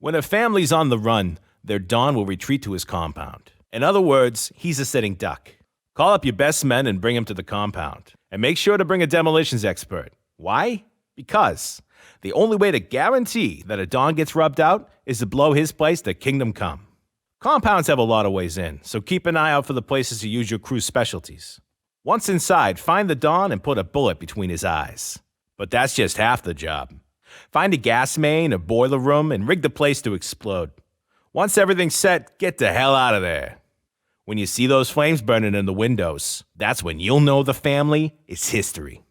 When a family's on the run, their Don will retreat to his compound. In other words, he's a sitting duck. Call up your best men and bring him to the compound. And make sure to bring a demolitions expert. Why? Because the only way to guarantee that a Don gets rubbed out is to blow his place to kingdom come. Compounds have a lot of ways in, so keep an eye out for the places to use your crew's specialties. Once inside, find the Don and put a bullet between his eyes. But that's just half the job. Find a gas main or boiler room and rig the place to explode. Once everything's set, get the hell out of there. When you see those flames burning in the windows, that's when you'll know the family is history.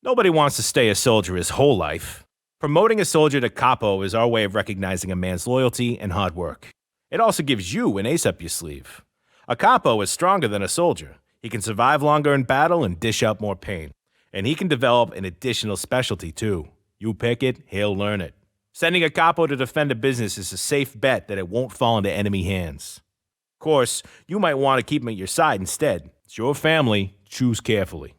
Nobody wants to stay a soldier his whole life. Promoting a soldier to capo is our way of recognizing a man's loyalty and hard work. It also gives you an ace up your sleeve. A capo is stronger than a soldier. He can survive longer in battle and dish out more pain. And he can develop an additional specialty too. You pick it, he'll learn it. Sending a capo to defend a business is a safe bet that it won't fall into enemy hands. Of course, you might want to keep him at your side instead. It's your family. Choose carefully.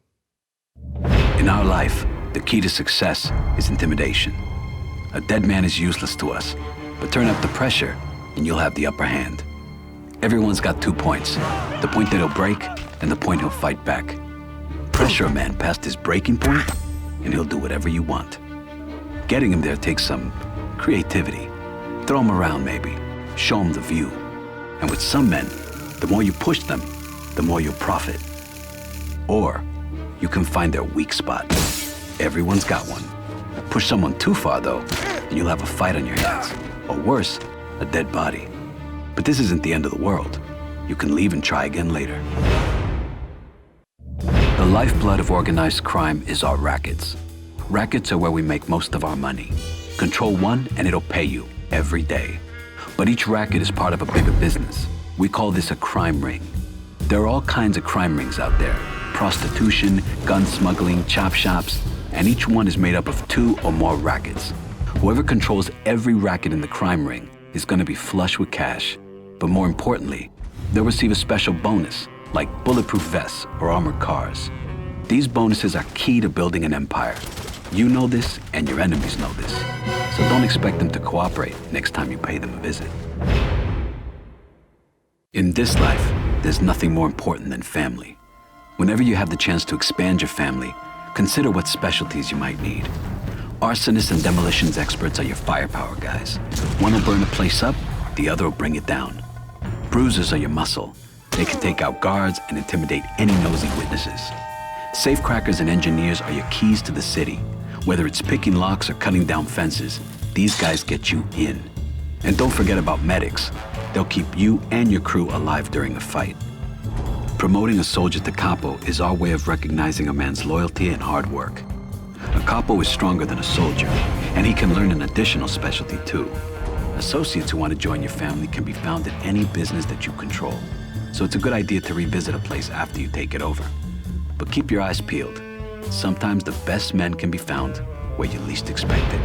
In our life, the key to success is intimidation. A dead man is useless to us, but turn up the pressure and you'll have the upper hand. Everyone's got 2 points, the point that he'll break and the point he'll fight back. Pressure a man past his breaking point and he'll do whatever you want. Getting him there takes some creativity. Throw him around maybe, show him the view. And with some men, the more you push them, the more you'll profit. Or you can find their weak spot. Everyone's got one. Push someone too far though, and you'll have a fight on your hands. Or worse, a dead body. But this isn't the end of the world. You can leave and try again later. The lifeblood of organized crime is our rackets. Rackets are where we make most of our money. Control one and it'll pay you every day. But each racket is part of a bigger business. We call this a crime ring. There are all kinds of crime rings out there. Prostitution, gun smuggling, chop shops, and each one is made up of 2 or more rackets. Whoever controls every racket in the crime ring is going to be flush with cash. But more importantly, they'll receive a special bonus, like bulletproof vests or armored cars. These bonuses are key to building an empire. You know this, and your enemies know this. So don't expect them to cooperate next time you pay them a visit. In this life, there's nothing more important than family. Whenever you have the chance to expand your family, consider what specialties you might need. Arsonists and demolitions experts are your firepower guys. One will burn a place up, the other will bring it down. Bruisers are your muscle. They can take out guards and intimidate any nosy witnesses. Safecrackers and engineers are your keys to the city. Whether it's picking locks or cutting down fences, these guys get you in. And don't forget about medics. They'll keep you and your crew alive during a fight. Promoting a soldier to capo is our way of recognizing a man's loyalty and hard work. A capo is stronger than a soldier, and he can learn an additional specialty too. Associates who want to join your family can be found in any business that you control. So it's a good idea to revisit a place after you take it over. But keep your eyes peeled. Sometimes the best men can be found where you least expect it.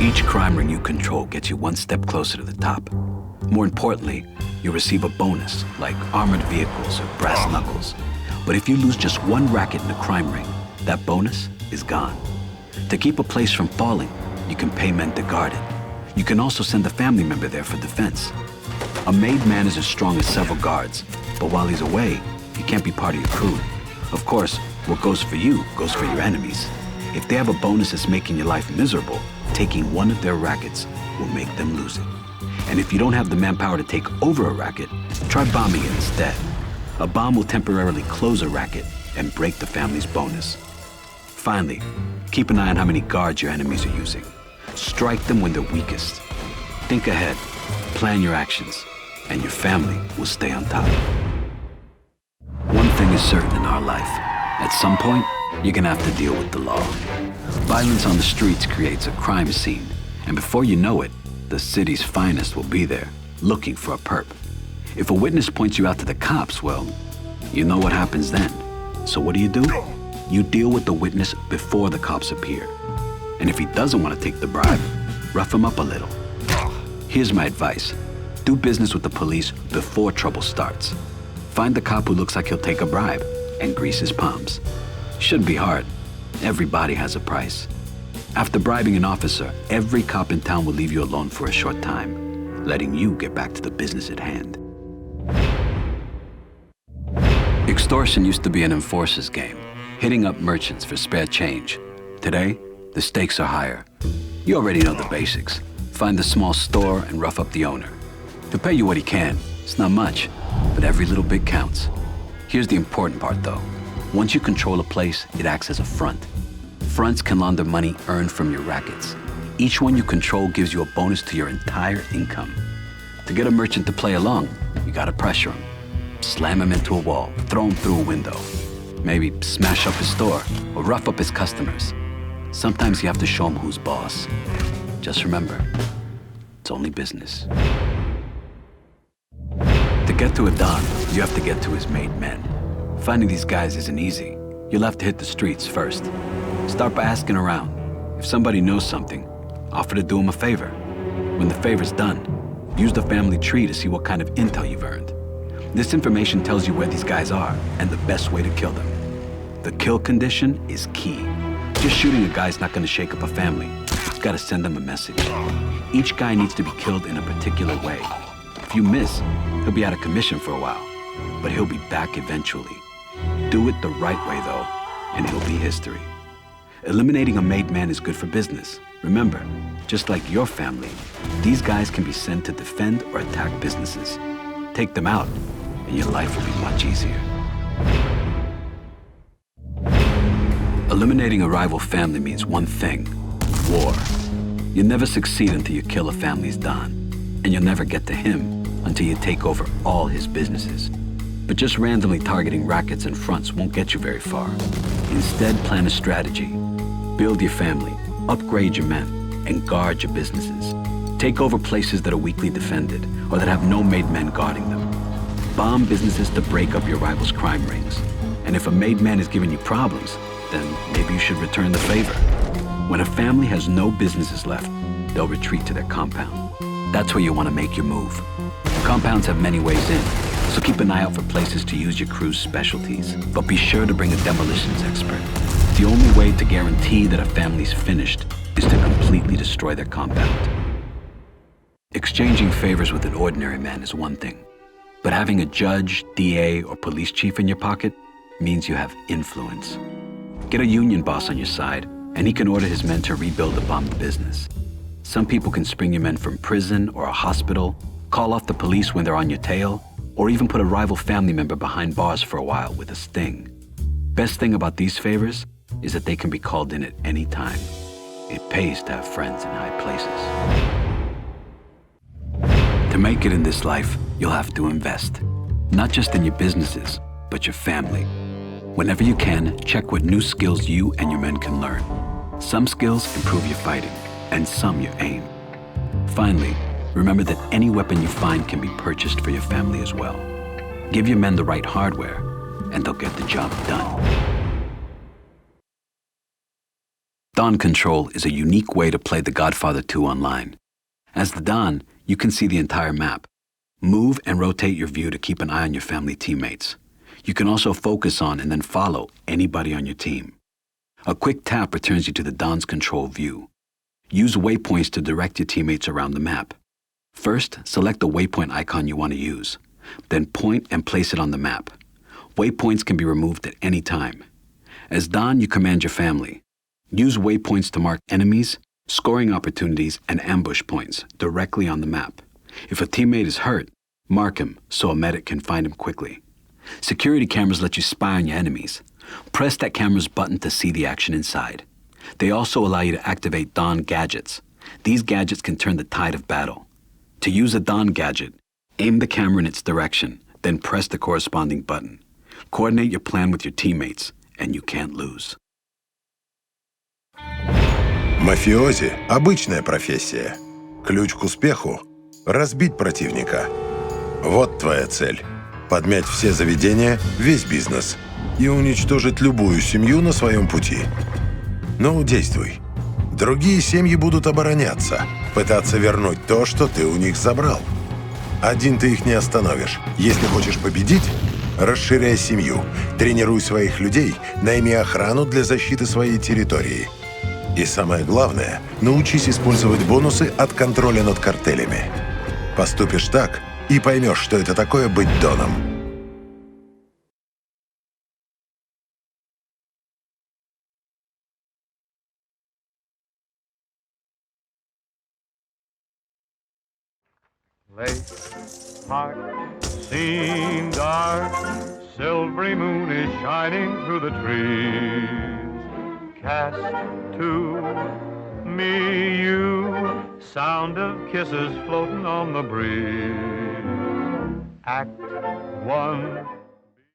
Each crime ring you control gets you one step closer to the top. More importantly, you receive a bonus like armored vehicles or brass knuckles. But if you lose just one racket in a crime ring, that bonus is gone. To keep a place from falling, you can pay men to guard it. You can also send a family member there for defense. A made man is as strong as several guards, but while he's away, he can't be part of your crew. Of course, what goes for you goes for your enemies. If they have a bonus that's making your life miserable, taking one of their rackets will make them lose it. And if you don't have the manpower to take over a racket, try bombing it instead. A bomb will temporarily close a racket and break the family's bonus. Finally, keep an eye on how many guards your enemies are using. Strike them when they're weakest. Think ahead, plan your actions, and your family will stay on top. One thing is certain in our life. At some point, you're gonna have to deal with the law. Violence on the streets creates a crime scene, and before you know it, the city's finest will be there, looking for a perp. If a witness points you out to the cops, well, you know what happens then. So what do? You deal with the witness before the cops appear. And if he doesn't want to take the bribe, rough him up a little. Here's my advice. Do business with the police before trouble starts. Find the cop who looks like he'll take a bribe and grease his palms. Shouldn't be hard. Everybody has a price. After bribing an officer, every cop in town will leave you alone for a short time, letting you get back to the business at hand. Extortion used to be an enforcer's game, hitting up merchants for spare change. Today, the stakes are higher. You already know the basics. Find the small store and rough up the owner. He'll pay you what he can. It's not much, but every little bit counts. Here's the important part, though. Once you control a place, it acts as a front. Fronts can launder money earned from your rackets. Each one you control gives you a bonus to your entire income. To get a merchant to play along, you gotta pressure him. Slam him into a wall, throw him through a window. Maybe smash up his store or rough up his customers. Sometimes you have to show him who's boss. Just remember, it's only business. To get to a Don, you have to get to his made men. Finding these guys isn't easy. You'll have to hit the streets first. Start by asking around. If somebody knows something, offer to do them a favor. When the favor's done, use the family tree to see what kind of intel you've earned. This information tells you where these guys are and the best way to kill them. The kill condition is key. Just shooting a guy's not gonna shake up a family. You've gotta send them a message. Each guy needs to be killed in a particular way. If you miss, he'll be out of commission for a while, but he'll be back eventually. Do it the right way though, and it'll be history. Eliminating a made man is good for business. Remember, just like your family, these guys can be sent to defend or attack businesses. Take them out, and your life will be much easier. Eliminating a rival family means one thing: war. You never succeed until you kill a family's Don, and you'll never get to him until you take over all his businesses. But just randomly targeting rackets and fronts won't get you very far. Instead, plan a strategy. Build your family, upgrade your men, and guard your businesses. Take over places that are weakly defended or that have no made men guarding them. Bomb businesses to break up your rivals' crime rings. And if a made man is giving you problems, then maybe you should return the favor. When a family has no businesses left, they'll retreat to their compound. That's where you want to make your move. Compounds have many ways in, so keep an eye out for places to use your crew's specialties. But be sure to bring a demolitions expert. The only way to guarantee that a family's finished is to completely destroy their compound. Exchanging favors with an ordinary man is one thing, but having a judge, DA, or police chief in your pocket means you have influence. Get a union boss on your side, and he can order his men to rebuild a bombed business. Some people can spring your men from prison or a hospital, call off the police when they're on your tail, or even put a rival family member behind bars for a while with a sting. Best thing about these favors is that they can be called in at any time. It pays to have friends in high places. To make it in this life, you'll have to invest, not just in your businesses, but your family. Whenever you can, check what new skills you and your men can learn. Some skills improve your fighting, and some your aim. Finally, remember that any weapon you find can be purchased for your family as well. Give your men the right hardware, and they'll get the job done. Don Control is a unique way to play the Godfather 2 online. As the Don, you can see the entire map. Move and rotate your view to keep an eye on your family teammates. You can also focus on and then follow anybody on your team. A quick tap returns you to the Don's Control view. Use waypoints to direct your teammates around the map. First, select the waypoint icon you want to use. Then point and place it on the map. Waypoints can be removed at any time. As Don, you command your family. Use waypoints to mark enemies, scoring opportunities, and ambush points directly on the map. If a teammate is hurt, mark him so a medic can find him quickly. Security cameras let you spy on your enemies. Press that camera's button to see the action inside. They also allow you to activate Don gadgets. These gadgets can turn the tide of battle. To use a Don gadget, aim the camera in its direction, then press the corresponding button. Coordinate your plan with your teammates, and you can't lose. Мафиози – обычная профессия. Ключ к успеху – разбить противника. Вот твоя цель – подмять все заведения, весь бизнес и уничтожить любую семью на своем пути. Ну, действуй. Другие семьи будут обороняться, пытаться вернуть то, что ты у них забрал. Один ты их не остановишь. Если хочешь победить, расширяй семью, тренируй своих людей, найми охрану для защиты своей территории. И самое главное, научись использовать бонусы от контроля над картелями. Поступишь так и поймешь, что это такое быть доном. Late heart, scene dark, silvery moon is shining through the trees. Cast to me you, sound of kisses floating on the breeze. Act one,